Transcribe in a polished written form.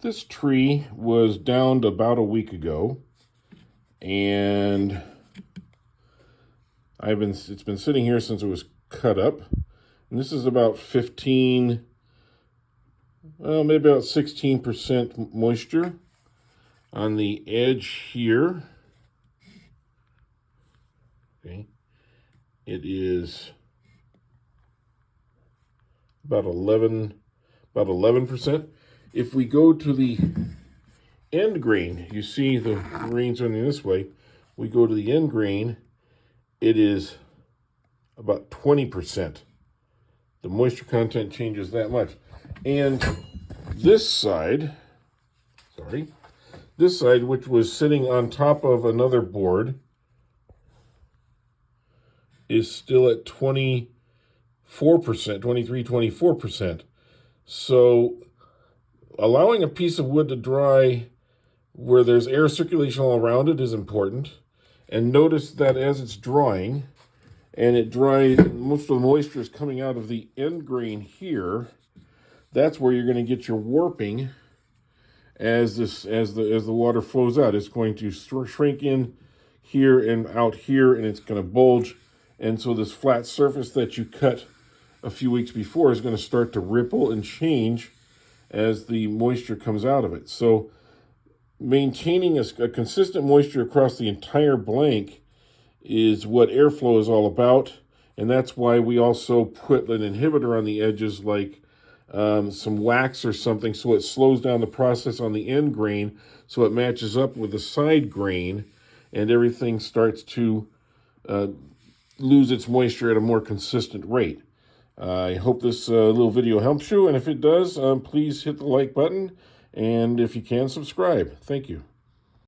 This tree was downed about a week ago, and it's been sitting here since it was cut up. And this is about 15, well, maybe about 16% moisture on the edge here. Okay. It is about 11%. If we go to the end grain, you see the grains running this way. We go to the end grain, it is about 20%. The moisture content changes that much. And this side, which was sitting on top of another board, is still at 24%, 24%. So allowing a piece of wood to dry where there's air circulation all around it is important. And notice that as it's drying, and it dries, most of the moisture is coming out of the end grain here. That's where you're going to get your warping as the water flows out. It's going to shrink in here and out here, and it's going to bulge. And so this flat surface that you cut a few weeks before is going to start to ripple and change as the moisture comes out of it. So maintaining a consistent moisture across the entire blank is what airflow is all about. And that's why we also put an inhibitor on the edges, like some wax or something, so it slows down the process on the end grain so it matches up with the side grain, and everything starts to lose its moisture at a more consistent rate. I hope this little video helps you, and if it does, please hit the like button, and if you can, subscribe. Thank you.